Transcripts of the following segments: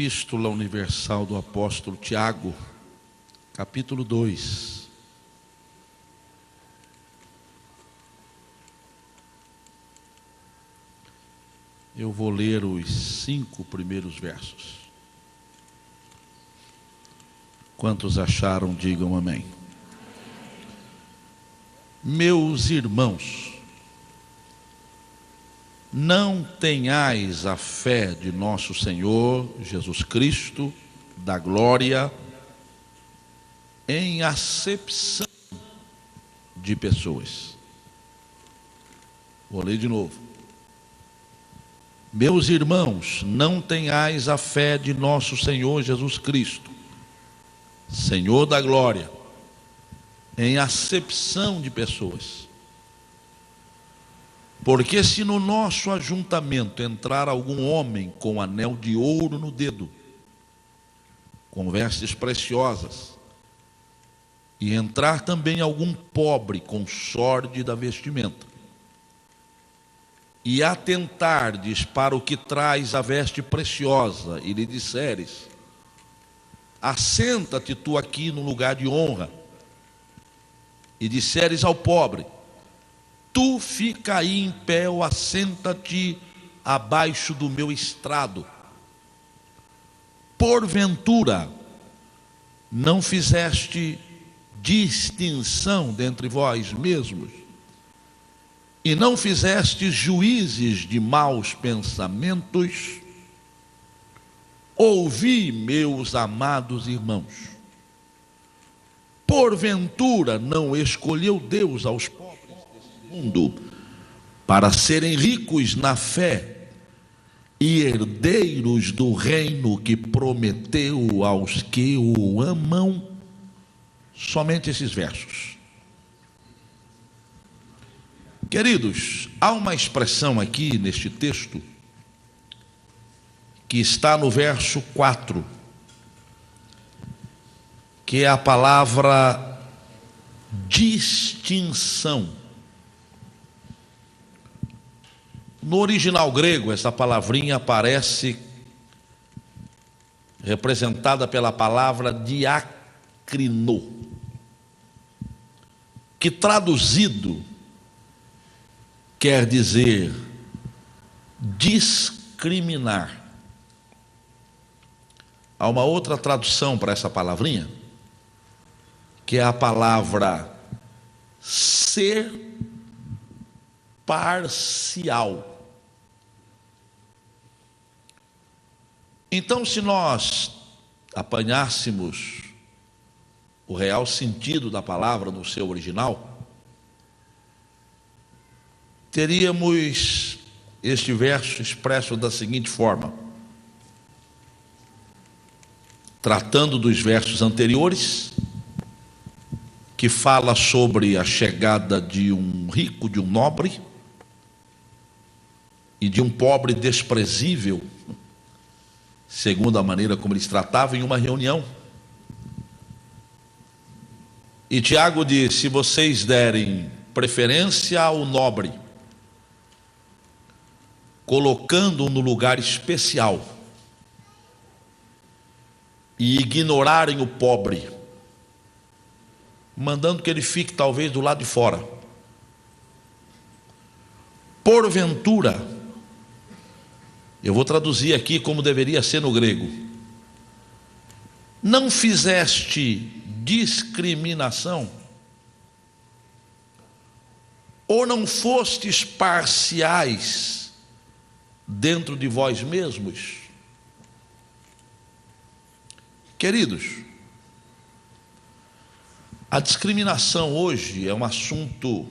Epístola Universal do Apóstolo Tiago, capítulo 2. Eu vou ler os 5 primeiros versos. Quantos acharam, digam amém. Meus irmãos, não tenhais a fé de nosso Senhor Jesus Cristo, da glória, em acepção de pessoas. Vou ler de novo. Meus irmãos, não tenhais a fé de nosso Senhor Jesus Cristo, Senhor da glória, em acepção de pessoas. Porque se no nosso ajuntamento entrar algum homem com anel de ouro no dedo, com vestes preciosas, e entrar também algum pobre com sórdida vestimenta, e atentardes para o que traz a veste preciosa, e lhe disseres: assenta-te tu aqui no lugar de honra, e disseres ao pobre: tu fica aí em pé, ou assenta-te abaixo do meu estrado. Porventura, não fizeste distinção dentre vós mesmos, e não fizeste juízes de maus pensamentos? Ouvi, meus amados irmãos, porventura não escolheu Deus aos pobres mundo para serem ricos na fé e herdeiros do reino que prometeu aos que o amam? Somente esses versos. Queridos, há uma expressão aqui neste texto que está no verso 4, que é a palavra distinção. No original grego, essa palavrinha aparece representada pela palavra diacrino, que traduzido quer dizer discriminar. Há uma outra tradução para essa palavrinha, que é a palavra ser parcial. Então, se nós apanhássemos o real sentido da palavra no seu original, teríamos este verso expresso da seguinte forma: tratando dos versos anteriores, que fala sobre a chegada de um rico, de um nobre, e de um pobre desprezível, segundo a maneira como eles tratavam em uma reunião. E Tiago diz: se vocês derem preferência ao nobre, colocando-o no lugar especial, e ignorarem o pobre, mandando que ele fique talvez do lado de fora, porventura, eu vou traduzir aqui como deveria ser no grego, não fizeste discriminação, ou não fostes parciais dentro de vós mesmos? Queridos, a discriminação hoje é um assunto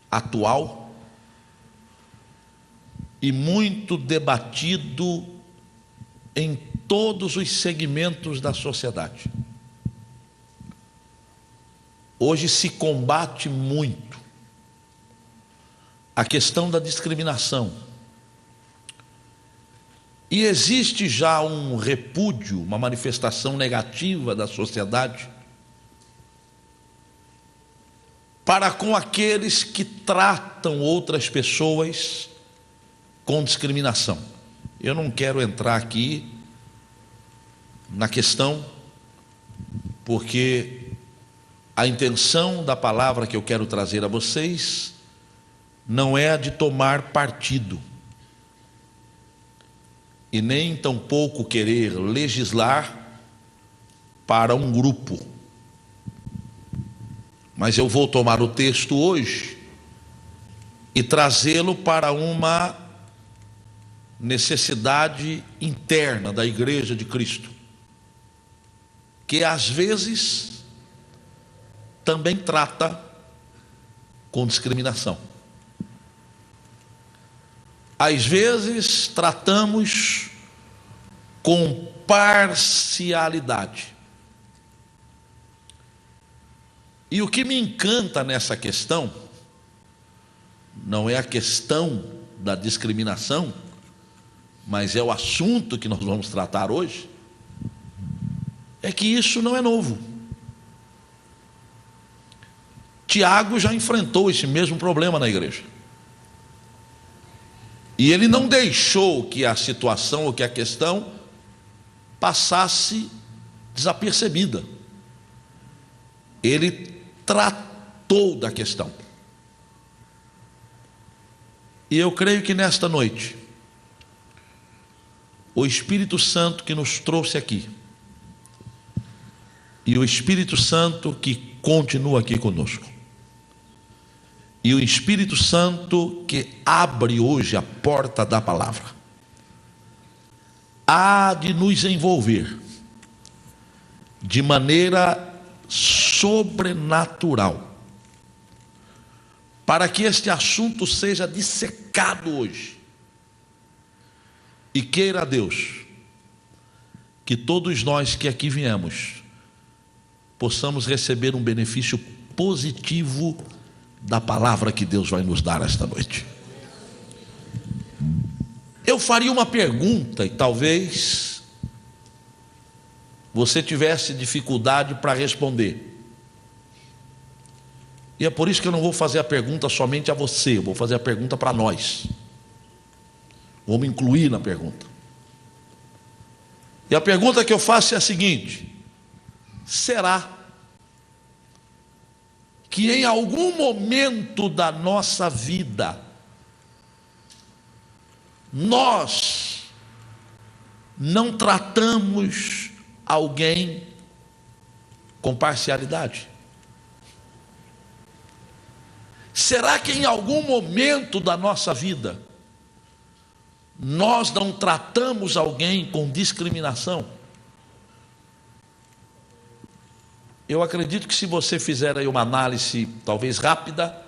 atual e muito debatido em todos os segmentos da sociedade. Hoje se combate muito a questão da discriminação. E existe já um repúdio, uma manifestação negativa da sociedade para com aqueles que tratam outras pessoas com discriminação. Eu não quero entrar aqui na questão, porque a intenção da palavra que eu quero trazer a vocês não é a de tomar partido, e nem tampouco querer legislar para um grupo. Mas eu vou tomar o texto hoje e trazê-lo para uma necessidade interna da Igreja de Cristo, que às vezes também trata com discriminação. Às vezes tratamos com parcialidade. E o que me encanta nessa questão não é a questão da discriminação, mas é o assunto que nós vamos tratar hoje, é que isso não é novo. Tiago já enfrentou esse mesmo problema na igreja. E ele não deixou que a situação ou que a questão passasse desapercebida. Ele tratou da questão. E eu creio que nesta noite, o Espírito Santo que nos trouxe aqui, e o Espírito Santo que continua aqui conosco, e o Espírito Santo que abre hoje a porta da palavra, há de nos envolver de maneira sobrenatural, para que este assunto seja dissecado hoje. E queira Deus que todos nós que aqui viemos possamos receber um benefício positivo da palavra que Deus vai nos dar esta noite. Eu faria uma pergunta e talvez você tivesse dificuldade para responder. E é por isso que eu não vou fazer a pergunta somente a você, eu vou fazer a pergunta para nós. Vou me incluir na pergunta. E a pergunta que eu faço é a seguinte: será que em algum momento da nossa vida nós não tratamos alguém com parcialidade? Será que em algum momento da nossa vida nós não tratamos alguém com discriminação? Eu acredito que se você fizer aí uma análise talvez rápida,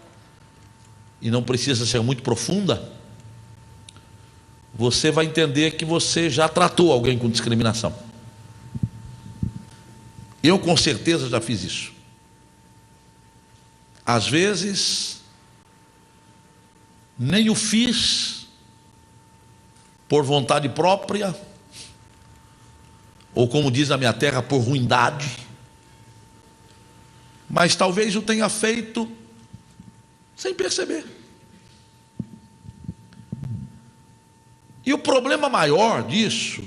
e não precisa ser muito profunda, você vai entender que você já tratou alguém com discriminação. Eu com certeza já fiz isso. Às vezes nem o fiz por vontade própria, ou como diz a minha terra, por ruindade, mas talvez o tenha feito sem perceber. E o problema maior disso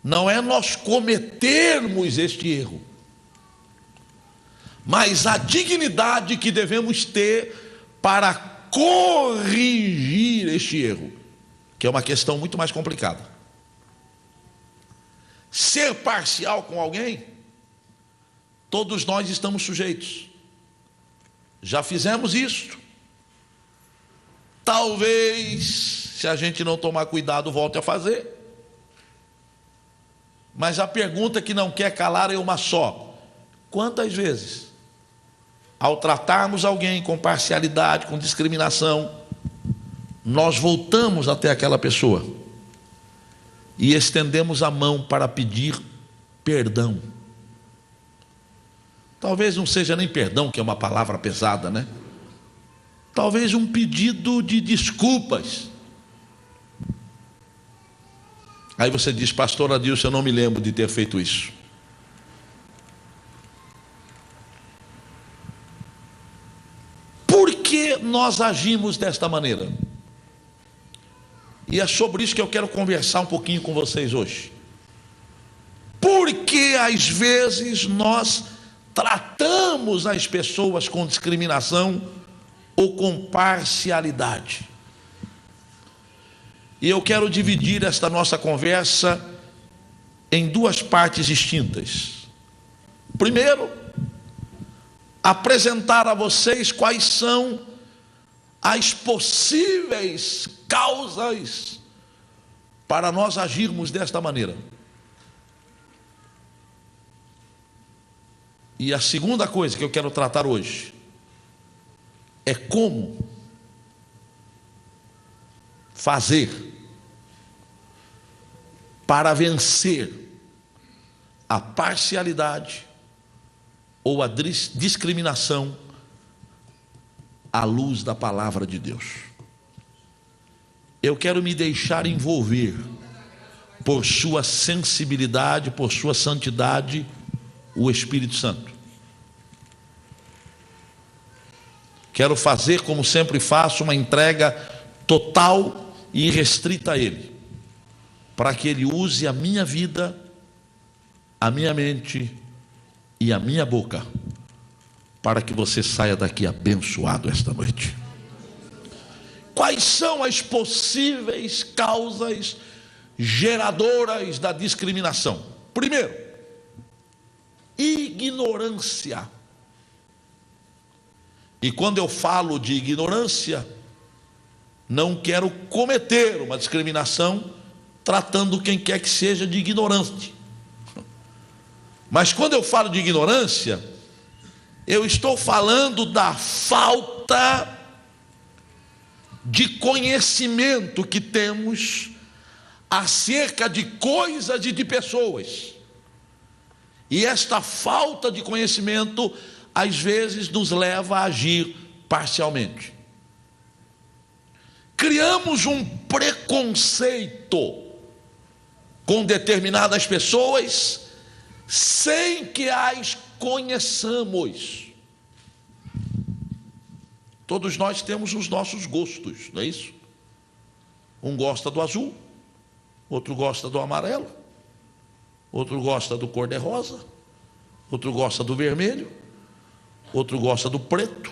não é nós cometermos este erro, mas a dignidade que devemos ter para corrigir este erro, que é uma questão muito mais complicada. Ser parcial com alguém, todos nós estamos sujeitos. Já fizemos isso. Talvez, se a gente não tomar cuidado, volte a fazer. Mas a pergunta que não quer calar é uma só: quantas vezes, ao tratarmos alguém com parcialidade, com discriminação, nós voltamos até aquela pessoa e estendemos a mão para pedir perdão? Talvez não seja nem perdão, que é uma palavra pesada, né? Talvez um pedido de desculpas. Aí você diz: pastor Adilson, eu não me lembro de ter feito isso. Por que nós agimos desta maneira? E é sobre isso que eu quero conversar um pouquinho com vocês hoje. Porque às vezes nós tratamos as pessoas com discriminação ou com parcialidade. E eu quero dividir esta nossa conversa em duas partes distintas. Primeiro, apresentar a vocês quais são as possíveis causas para nós agirmos desta maneira. E a segunda coisa que eu quero tratar hoje é como fazer para vencer a parcialidade ou a discriminação à luz da palavra de Deus. Eu quero me deixar envolver por sua sensibilidade, por sua santidade, o Espírito Santo. Quero fazer, como sempre faço, uma entrega total e irrestrita a Ele, para que Ele use a minha vida, a minha mente e a minha boca, para que você saia daqui abençoado esta noite. Quais são as possíveis causas geradoras da discriminação? Primeiro, ignorância. E quando eu falo de ignorância, não quero cometer uma discriminação tratando quem quer que seja de ignorante. Mas quando eu falo de ignorância, eu estou falando da falta de conhecimento que temos acerca de coisas e de pessoas. E esta falta de conhecimento, às vezes, nos leva a agir parcialmente. Criamos um preconceito com determinadas pessoas sem que as conheçamos. Todos nós temos os nossos gostos, não é isso? Um gosta do azul, outro gosta do amarelo, outro gosta do cor-de-rosa, outro gosta do vermelho, outro gosta do preto.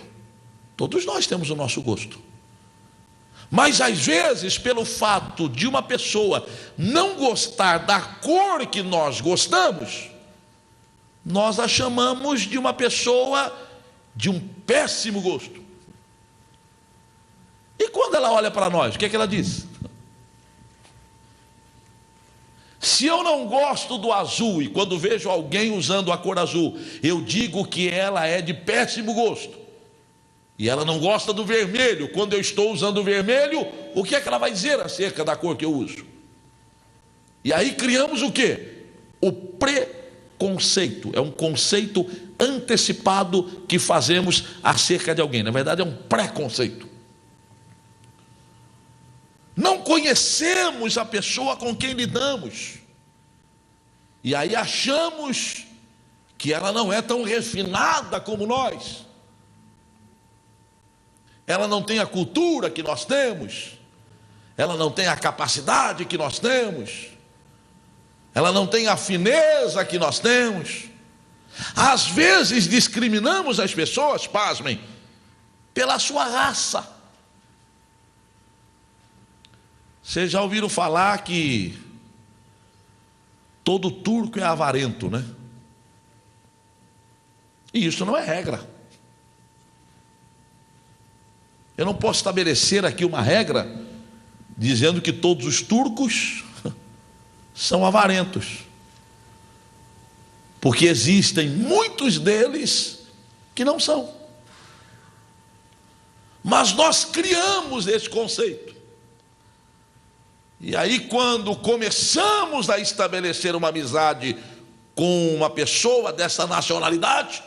Todos nós temos o nosso gosto. Mas às vezes, pelo fato de uma pessoa não gostar da cor que nós gostamos, nós a chamamos de uma pessoa de um péssimo gosto. E quando ela olha para nós, o que é que ela diz? Se eu não gosto do azul e quando vejo alguém usando a cor azul, eu digo que ela é de péssimo gosto. E ela não gosta do vermelho, quando eu estou usando o vermelho, o que é que ela vai dizer acerca da cor que eu uso? E aí criamos o quê? O preconceito. É um conceito antecipado que fazemos acerca de alguém. Na verdade é um preconceito. Não conhecemos a pessoa com quem lidamos. E aí achamos que ela não é tão refinada como nós. Ela não tem a cultura que nós temos. Ela não tem a capacidade que nós temos. Ela não tem a fineza que nós temos. Às vezes discriminamos as pessoas, pasmem, pela sua raça. Vocês já ouviram falar que todo turco é avarento, né? E isso não é regra. Eu não posso estabelecer aqui uma regra dizendo que todos os turcos são avarentos, porque existem muitos deles que não são. Mas nós criamos esse conceito. E aí, quando começamos a estabelecer uma amizade com uma pessoa dessa nacionalidade,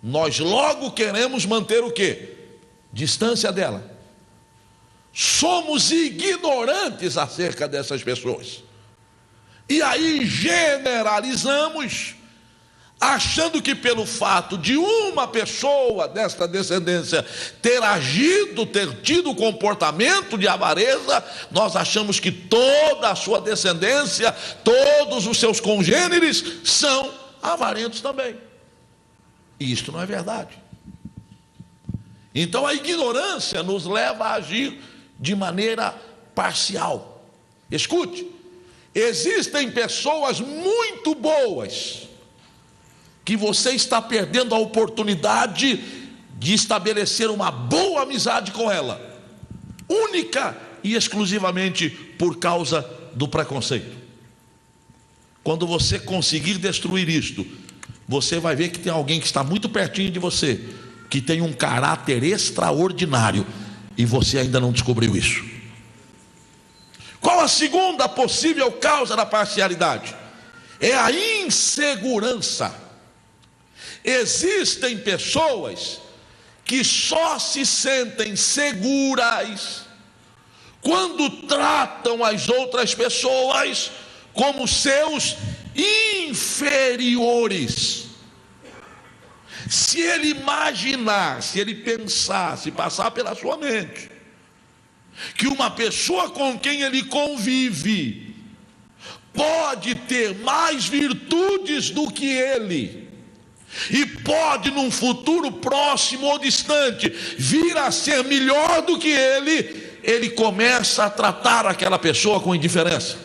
nós logo queremos manter o quê? Distância dela. Somos ignorantes acerca dessas pessoas. E aí generalizamos achando que pelo fato de uma pessoa desta descendência ter agido, ter tido comportamento de avareza, nós achamos que toda a sua descendência, todos os seus congêneres são avarentos também. E isto não é verdade. Então a ignorância nos leva a agir de maneira parcial. Escute, existem pessoas muito boas que você está perdendo a oportunidade de estabelecer uma boa amizade com ela, única e exclusivamente por causa do preconceito. Quando você conseguir destruir isto, você vai ver que tem alguém que está muito pertinho de você, que tem um caráter extraordinário, e você ainda não descobriu isso. Qual a segunda possível causa da parcialidade? É a insegurança. Existem pessoas que só se sentem seguras quando tratam as outras pessoas como seus inferiores. Se ele imaginar, se ele pensar, se passar pela sua mente que uma pessoa com quem ele convive pode ter mais virtudes do que ele, e pode num futuro próximo ou distante vir a ser melhor do que ele começa a tratar aquela pessoa com indiferença.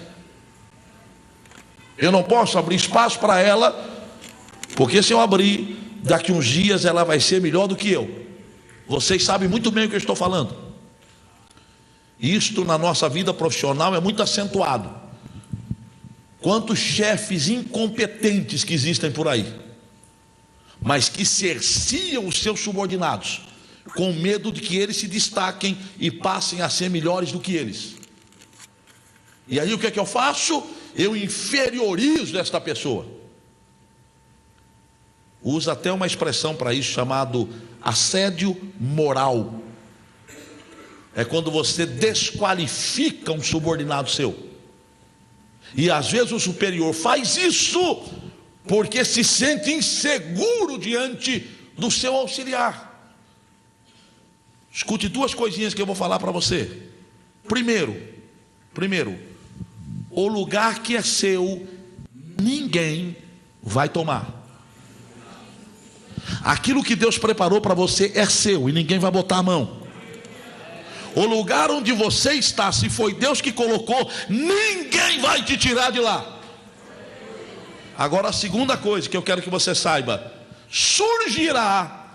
Eu não posso abrir espaço para ela, porque se eu abrir, daqui uns dias ela vai ser melhor do que eu. Vocês sabem muito bem o que eu estou falando. Isto na nossa vida profissional é muito acentuado. Quantos chefes incompetentes que existem por aí, mas que cerciam os seus subordinados, com medo de que eles se destaquem e passem a ser melhores do que eles. E aí o que é que eu faço? Eu inferiorizo esta pessoa. Usa até uma expressão para isso, chamado assédio moral. É quando você desqualifica um subordinado seu. E às vezes o superior faz isso porque se sente inseguro diante do seu auxiliar. Escute duas coisinhas que eu vou falar para você. Primeiro, o lugar que é seu, ninguém vai tomar. Aquilo que Deus preparou para você é seu e ninguém vai botar a mão. O lugar onde você está, se foi Deus que colocou, ninguém vai te tirar de lá. Agora a segunda coisa que eu quero que você saiba: surgirá,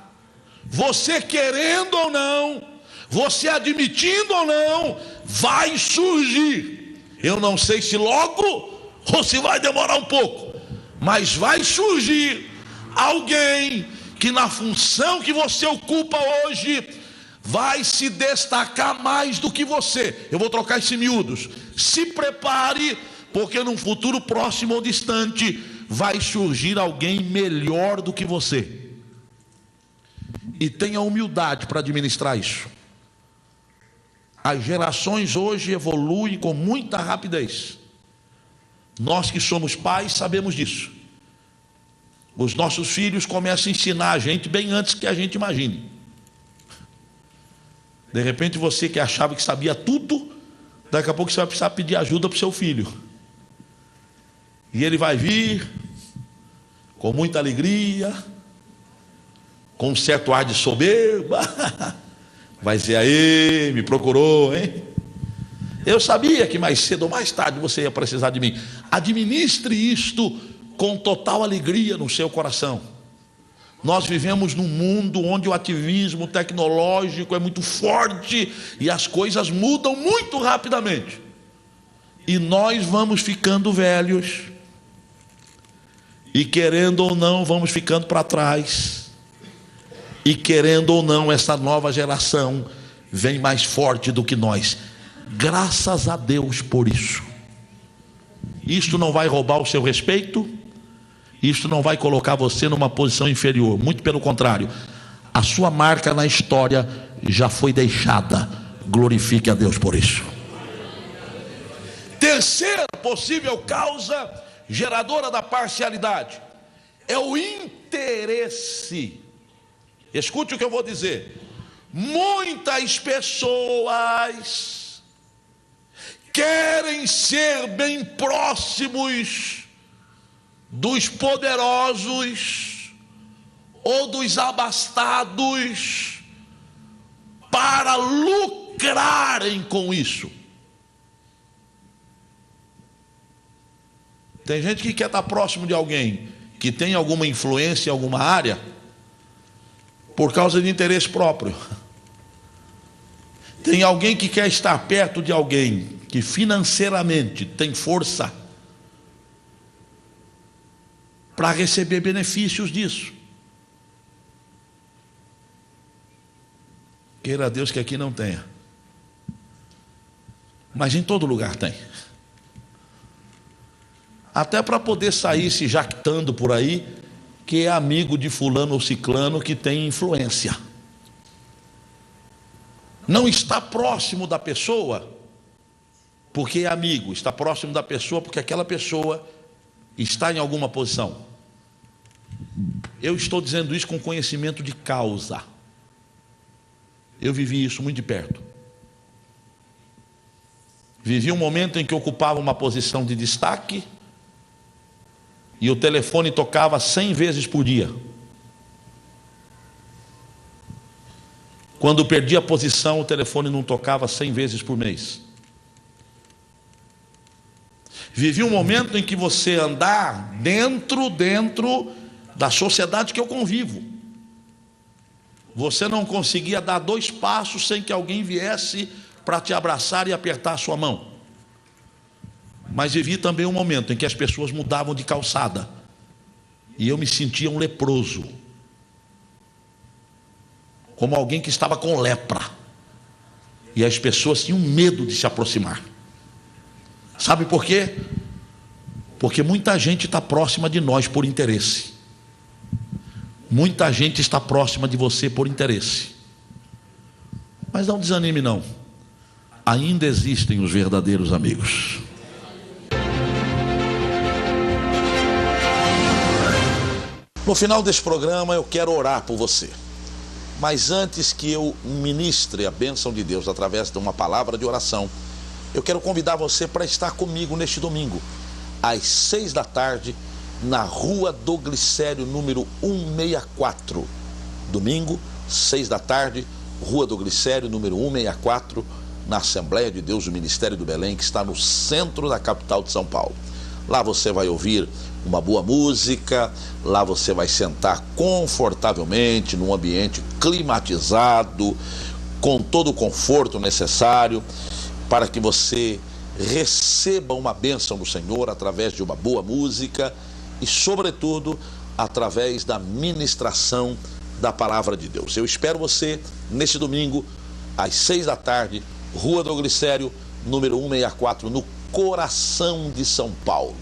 você querendo ou não, você admitindo ou não, vai surgir. Eu não sei se logo ou se vai demorar um pouco, mas vai surgir alguém que na função que você ocupa hoje vai se destacar mais do que você. Eu vou trocar esse miúdos. Se prepare, porque num futuro próximo ou distante vai surgir alguém melhor do que você. E tenha humildade para administrar isso. As gerações hoje evoluem com muita rapidez. Nós que somos pais sabemos disso. Os nossos filhos começam a ensinar a gente bem antes que a gente imagine. De repente você que achava que sabia tudo, daqui a pouco você vai precisar pedir ajuda para o seu filho. E ele vai vir com muita alegria, com um certo ar de soberba. Vai dizer: aí, me procurou, hein? Eu sabia que mais cedo ou mais tarde você ia precisar de mim. Administre isto com total alegria no seu coração. Nós vivemos num mundo onde o ativismo tecnológico é muito forte e as coisas mudam muito rapidamente. E nós vamos ficando velhos. E querendo ou não, vamos ficando para trás. E querendo ou não, essa nova geração vem mais forte do que nós. Graças a Deus por isso. Isto não vai roubar o seu respeito. Isto não vai colocar você numa posição inferior. Muito pelo contrário. A sua marca na história já foi deixada. Glorifique a Deus por isso. Terceira possível causa geradora da parcialidade é o interesse. Escute o que eu vou dizer. Muitas pessoas querem ser bem próximos dos poderosos ou dos abastados para lucrarem com isso. Tem gente que quer estar próximo de alguém que tem alguma influência em alguma área por causa de interesse próprio. Tem alguém que quer estar perto de alguém que financeiramente tem força para receber benefícios disso. Queira Deus que aqui não tenha, mas em todo lugar tem. Até para poder sair se jactando por aí que é amigo de fulano ou ciclano que tem influência. Não está próximo da pessoa porque é amigo, está próximo da pessoa porque aquela pessoa está em alguma posição. Eu estou dizendo isso com conhecimento de causa. Eu vivi isso muito de perto. Vivi um momento em que ocupava uma posição de destaque e o telefone tocava 100 vezes por dia. Quando perdi a posição, o telefone não tocava 100 vezes por mês. Vivi um momento em que você andar dentro da sociedade que eu convivo, você não conseguia dar 2 passos sem que alguém viesse para te abraçar e apertar a sua mão. Mas vivi também um momento em que as pessoas mudavam de calçada e eu me sentia um leproso, como alguém que estava com lepra, e as pessoas tinham medo de se aproximar. Sabe por quê? Porque muita gente está próxima de nós por interesse. Muita gente está próxima de você por interesse. Mas não desanime não, ainda existem os verdadeiros amigos. No final desse programa eu quero orar por você. Mas antes que eu ministre a bênção de Deus através de uma palavra de oração, eu quero convidar você para estar comigo neste domingo, às 6 da tarde, na Rua do Glicério, número 164. Domingo, 6 da tarde, Rua do Glicério, número 164, na Assembleia de Deus do Ministério do Belém, que está no centro da capital de São Paulo. Lá você vai ouvir uma boa música, lá você vai sentar confortavelmente, num ambiente climatizado, com todo o conforto necessário, para que você receba uma bênção do Senhor através de uma boa música e, sobretudo, através da ministração da palavra de Deus. Eu espero você neste domingo, às 6 da tarde, Rua do Glicério, número 164, no coração de São Paulo.